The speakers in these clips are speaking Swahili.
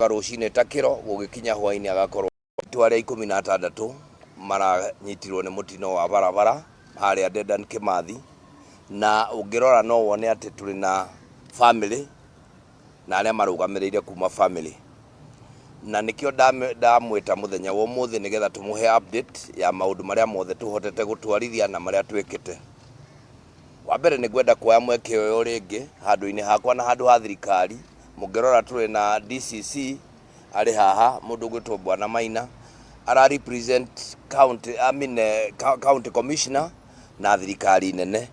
Rucine takiro gugikinya hwaini agakorwo tware 16 maranyitirwo ni mutino wa barabara haria Dedan Kimathi, na ungirora no wone ati turi na family na aria marugamiriire kuma family, na nikio ndamwita muthenya wa umuthi nigetha tumuhe update ya maundu maria mothe tuhotete gutwarithia na maria twekete. Wa mbere ni gwenda kuoya mweke uyu ringi handu-ini hakwa na handu ha thirikari. Mungirora turi na DCC ari haha, mundu gwitwo Bwana Maina ara represent county commissioner na thirikari nene,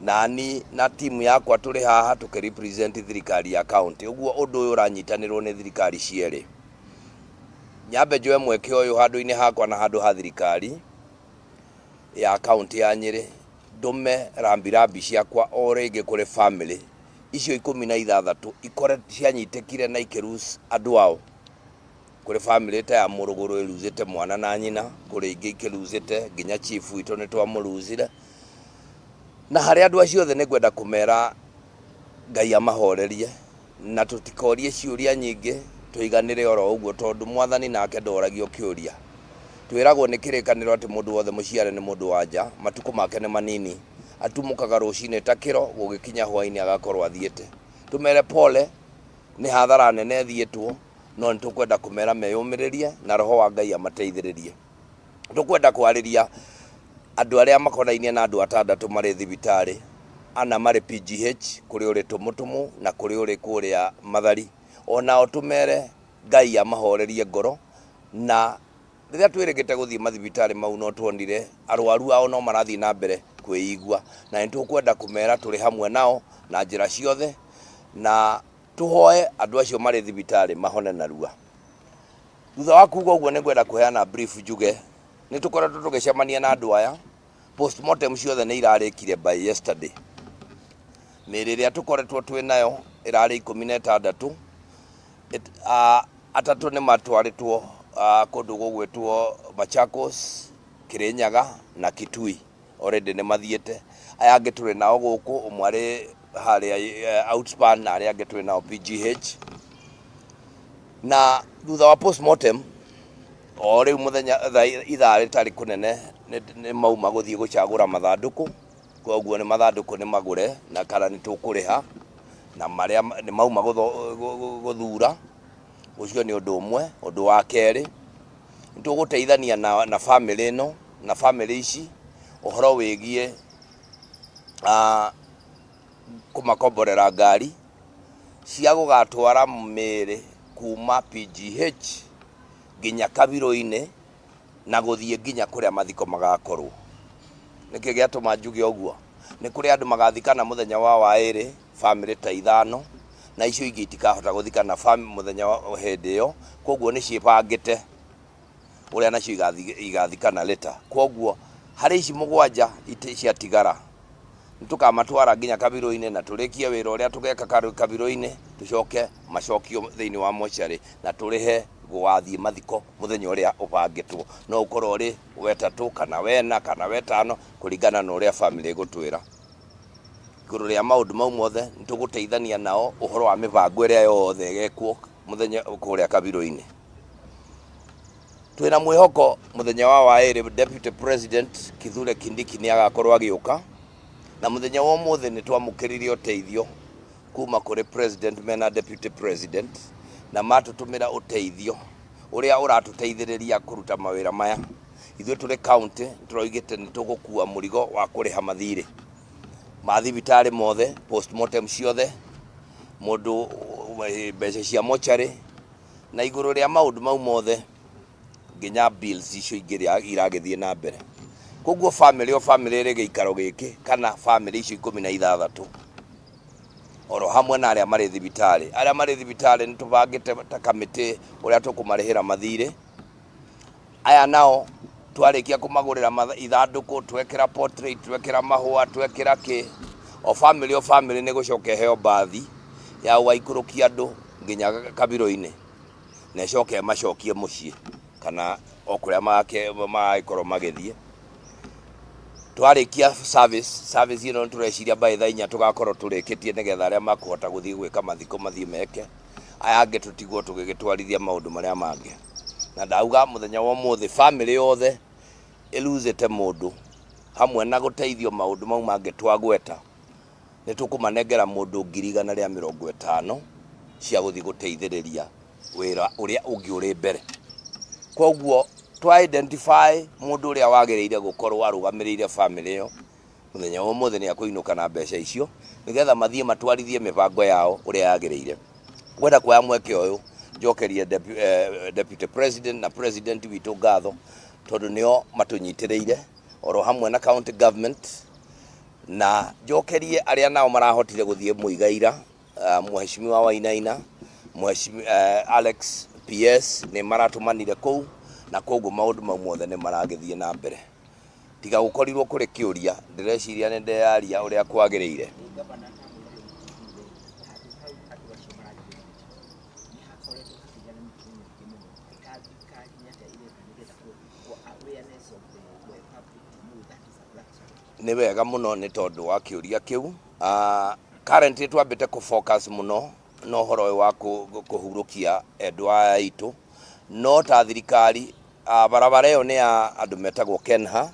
nani na timu yakwa turi haha tukirepresent thirikari ya county. Uguo undu uyu uranyitanirwo ni thirikari cieri. Nyambe njoe mweke uyu handu-ini hakwa na handu ha thirikari ya county ya Nyeri, ndume rambirambi ciakwa o ringi kuri family icio 16 ikore cianyitekire na ikirus andu ao. Kuri family ta ya Muruguru iruzite mwana na nyina, kuri ingi ikiruzite nginya chief wito ni twamuruzire, na hari andu acio othe ni gwenda kumera Ngai amahorerie na tutikorie ciuria nyingi, tuiganire oro uguo tondu mwathani nake ndoragio kiuria. Twiragwo ni kirikaniro ati mundu wothe muciare ni mundu wanja, matuko make ni manini, atumukaga rucine takiro gugikinya hwaini agakorwo athiete. Tumere pole, ni hathara nene thietwo, no nitukwenda kumera meyumiririe na roho wa Ngai amateithiririe. Tukwenda kwariria andu aria makonainie na andu 6 mari thibitari, ana mari PGH, kuri uri tumutumu na kuri uri kuria Mathari. Onao tumere Ngai amahorerie ngoro, na riria twirigite guthii mathibitari mau no tuonire arwaru ao no marathii na mbere kwiyigua, na nitukwenda kumera turi hamwe nao na njira ciothe, na tuhoe andu acio mari thibitari mahone narua. Thutha wa kuga uguo ni gwenda kuheana brief njuge nitukoretwo tugicemania na andu aya. Postmortem ciothe ni irarikire by yesterday. Miri ria tukoretwo twi nayo irari 16, atatu ni matwaritwo kundu gugwitwo Machakos, Kirinyaga na Kitui. Already ni mathiete. Aya angi turi nao guku, umwe ari haria outspan na aria angi turi nao PGH. Na thutha wa postmortem o riu muthenya ithaa ritari kunene ni mauma guthii gucagura mathanduku. Koguo ni mathanduku ni magure na kana ni tukuriha, na maria ni mauma guthura. Ucio ni undu umwe. Undu wa keri, nituguteithania na family no na family ici uhoro wigie kumakomborera ngari cia gugatwara miri kuma PGH nginya Kabiro-ini na guthie nginya kuria mathiko magakorwo. Niki giatuma njuge uguo, ni kuri andu magathikana muthenya wa wairi, family ta 5, na icio ingi itikahota guthikana family muthenya wa hindi iyo. Koguo ni ciipangite uria nacio igathikana leta. Koguo hari ici 7 ciatigara nitukamatwara nginya Kabiro-ini na turikie wira uria tugeka Kabiro-ini, tucoke macokio thiini wa mochari na turihe gwathie mathiko muthenya uria ubangitwo. No ukorwo ri wetatu kana wena kana wetano kuringana na uria family igutwira. Iguru ria maundu mau mothe nituguteithania nao uhoro wa mibango iria yothe igekwo muthenya kuria Kabiro-ini. Twina mwihoko muthenya wa wairi Deputy President Kithure Kindiki ni agakorwo agiuka, na muthenya wa umuthi ni twamukiririe uteithio kuma kuri President mena Deputy President, na matutumira uteithio uria uratuteithiriria kuruta mawira maya. Ithuĩ turi county turoigite ni tugukua murigo wa kuriha mathiri mathibitari mothe, postmortem ciothe, mundu mbeca cia mochari, na iguru ria maundu mau mothe nginya bills icio ingiria iragithie na mbere. Koguo family iri giikaro giki kana family icio 16 oro hamwe na aria mari thibitari ni tubangite ta committee uria tukumarihira mathire. Aya nao twarikia kumagurira ithanduku, twekira portrait, twekira mahua, twekira ki o family ni gucoke heo bathi ya waikurukia andu nginya Kabiro-ini na coke macokie mucii kana okuria magaikorwo magithie. Twarikia service ino tureciria by thaa 4 tugakorwo turikitie nigetha aria makuhota guthii gwika mathiko mathii meke. ayange tutigwo tugigitwarithia maundu maria mangi na ndauga muthenya wa muthi family yothe iluzete mundu hamwe na guteithio maundu mau mangi twagweta ni tukumanengera mundu 150 cia guthi guteithiriria wira uria ungi uri mbere koguo twa identify mundu uria wagiriire gukorwo arugamirire family yo muthenya wa muthi ni akuinuka na mbeca icio nigetha mathie matwarithie mibango yao uria yagiriire gwenda kwa mweke uyu njokerie deputy president na president witu ngatho tondu nio matunyitiriire oro hamwe na county government na njokerie aria nao marahotire guthie muigaira mheshimiwa Wainaina mheshimiwa Alex PS ni maratumanire kou na koguo maundu mau mothe ni maragithie na mbere tiga gukorirwo kuri kiuria ndireciria ni ndeyaria uria kwagiriire ni wega muno ni tondu wa kiuria kiu currently twambite ku focus muno no horo wa kuhurukia endwa aitu no ta thirikari barabara yo ni ya andu metagwo Kenha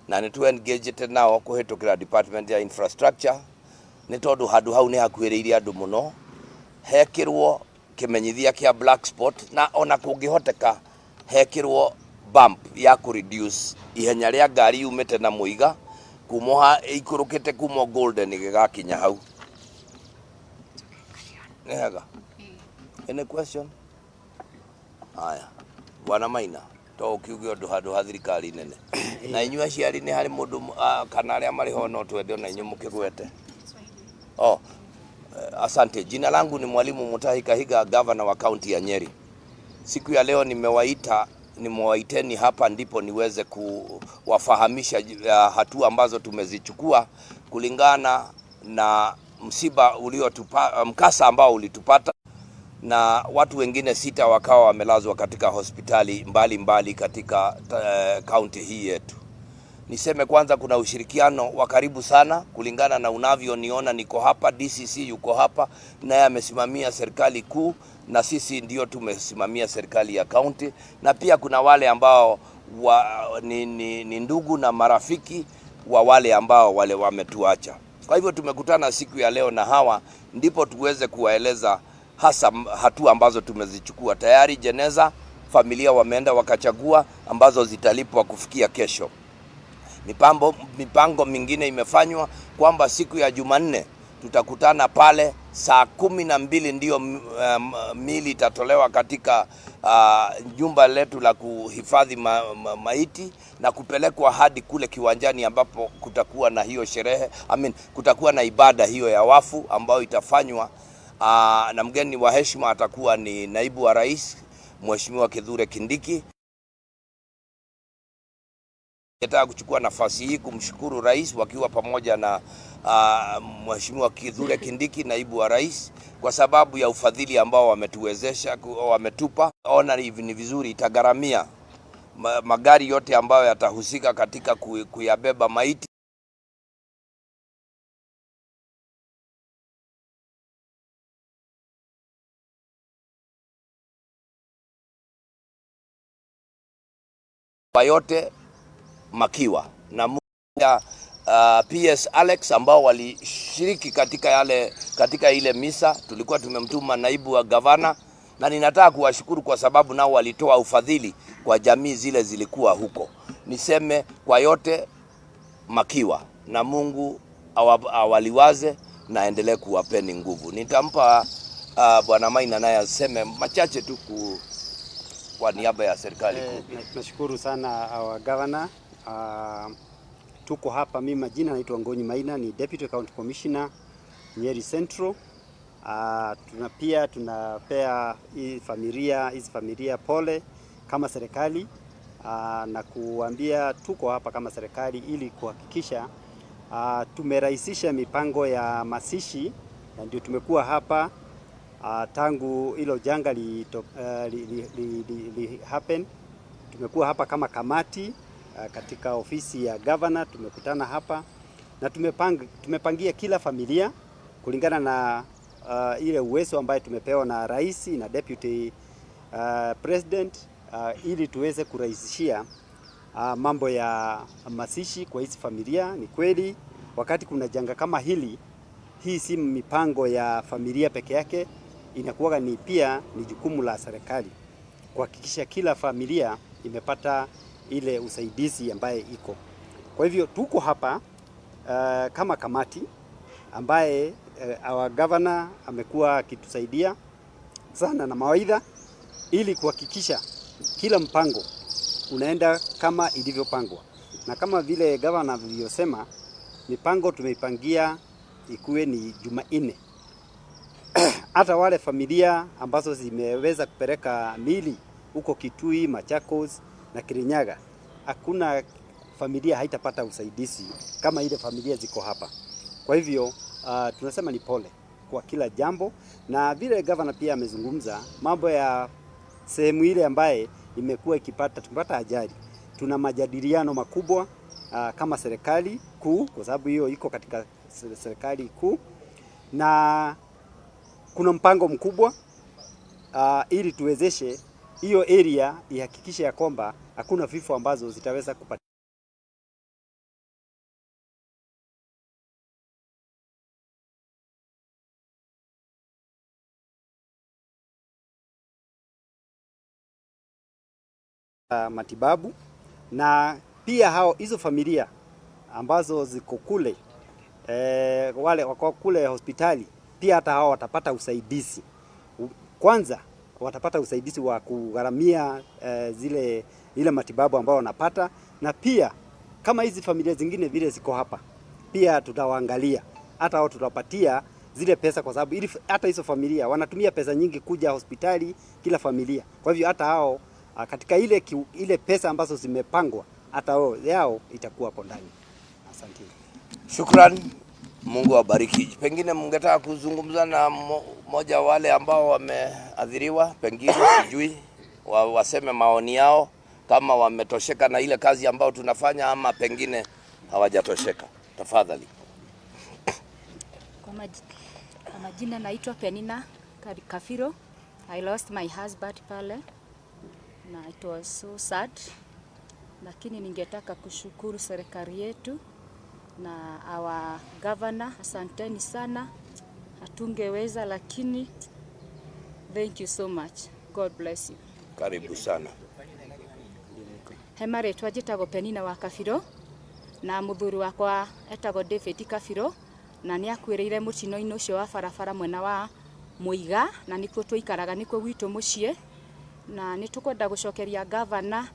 na ni tu engaged nao kuhitukira department ya infrastructure ni tondu handu hau ni hakuhiriire andu muno hekirwo kimenyithia kia black spot na ona kungihoteka hekirwo bump ya ku reduce ihenya ria ngari yumite na muiga kumoha ikurukite kumo golden gigakinya hau nega any question aya bwana Maina to ukiuge undu handu ha thirikari nene na inyu aciari ni hari mundu kana aria mari ho no twende na inyu mukigwete asante. Jina langu ni Mwalimu Mutahi Kahiga, governor wa county ya Nyeri. Siku ya leo nimewaiteni hapa ndipo niweze kuwafahamisha hatua ambazo tumezichukua kulingana na mkasa ambao ulitupata na watu wengine 6 wakawa wamelazwa katika hospitali mbali katika county hii yetu. Niseme kwanza kuna ushirikiano wa karibu sana kulingana na unavyoniona niko hapa, DCC yuko hapa naye amesimamia serikali kuu na sisi ndio tumesimamia serikali ya county, na pia kuna wale ambao ni ndugu na marafiki wa wale ambao wametuacha. Kwa hivyo tumekutana siku ya leo na hawa ndipo tuweze kuwaeleza hasa hatua ambazo tumezichukua. Tayari jeneza familia wameenda wakachagua ambazo zitalipwa kufikia kesho. Mipango mingine imefanywa kwamba siku ya Jumanne tutakutana pale saa 12 ndio mili itatolewa katika jumba letu la kuhifadhi maiti na kupelekwa hadi kule kiwanjani ambapo kutakuwa na hiyo sherehe, kutakuwa na ibada hiyo ya wafu ambayo itafanywa na mgeni wa heshima atakuwa ni naibu wa rais Mheshimiwa Kithure Kindiki. Nataka kuchukua nafasi hii kumshukuru rais wakiwa pamoja na Mheshimiwa Kithure Kindiki naibu wa rais kwa sababu ya ufadhili ambao wametuwezesha, wametupa. Ona ni vizuri itagharamia magari yote ambayo yatahusika katika kuyabeba maiti. Yote makiwa na PS Alex ambao walishiriki katika ile misa. Tulikuwa tumemtuma naibu wa gavana na ninataka kuwashukuru kwa sababu nao walitoa ufadhili kwa jamii zile zilikuwa huko. Niseme kwa yote makiwa na Mungu awaliwaze na endelee kuwapeni nguvu. Nitampa bwana Maina naye aseme machache tu kwa niaba ya serikali kuu. Nashukuru sana our governor. Tuko hapa, mimi majina naitwa Ngonyi Maina, ni Deputy County Commissioner Nyeri Central. Tunapea hizi familia pole kama serikali, na kuambia tuko hapa kama serikali ili kuhakikisha tumerahisisha mipango ya masishi, na ndio tumekuwa hapa tangu hilo janga li happen. Tumekuwa hapa kama kamati katika ofisi ya governor, tumekutana hapa na tumepangia kila familia kulingana na ile uwezo ambayo tumepewa na rais na deputy president ili tuweze kurahisishia mambo ya mazishi kwa hizi familia. Ni kweli wakati kuna janga kama hili, hii si mipango ya familia peke yake, inakuwa ni pia ni jukumu la serikali kuhakikisha kila familia imepata ile usaidizi ambaye iko. Kwa hivyo tuko hapa kama kamati ambaye our governor amekuwa akitusaidia sana na mawaidha ili kuhakikisha kila mpango unaenda kama ilivyopangwa, na kama vile governor alivyosema, mipango tumeipangia ikuwe ni Jumanne. Hata wale familia ambazo zimeweza kupeleka mili huko Kitui, Machakos na Kirinyaga, hakuna familia haitapata usaidizi kama ile familia ziko hapa. Kwa hivyo tunasema ni pole kwa kila jambo, na vile governor pia amezungumza mambo ya sehemu ile ambaye imekuwa tumepata ajali. Tuna majadiliano makubwa kama serikali kuu, kwa sababu hiyo iko katika serikali kuu, na kuna mpango mkubwa ili tuwezeshe hiyo area ihakikishe ya kwamba hakuna vifo ambazo zitaweza kupata. Matibabu, na pia hizo familia ambazo ziko kule wale wako kule hospitali pia hata hao watapata usaidizi. Kwanza watapata usaidizi wa kugharamia ile matibabu ambao wanapata, na pia kama hizi familia zingine vile ziko hapa pia tutawaangalia, hata hao tutapatia zile pesa, kwa sababu hata hizo familia wanatumia pesa nyingi kuja hospitali kila familia. Kwa hivyo hata hao katika ile pesa ambazo zimepangwa hata yao itakuwa hapo ndani. Asante. Shukrani. Mungu awabariki. Pengine mngetaka kuzungumza na mmoja wale ambao wameathiriwa, pengine sijui waseme maoni yao kama wametosheka na ile kazi ambayo tunafanya ama pengine hawajatosheka. Tafadhali. Kwa majina naitwa Penina Kafiro. I lost my husband pale. Na it was so sad, lakini ningetaka kushukuru serikali yetu na our governor. Asanteni sana, hatungeweza, lakini thank you so much. God bless you. Karibu sana. Hemare twajitago Penina wa Kafiro, na muthuri wakwa etago David Kafiro, na ni akwiriire mutino-ini ucio wa barabara mwena wa Muiga, na nikuo twaikaraga nikuo gwitu mucie, na nitukwenda gucokeria governor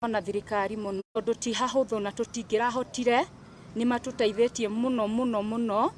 na thirikari muno tondu ti hahuthu na tutingirahotire, ni matuteithĩtie muno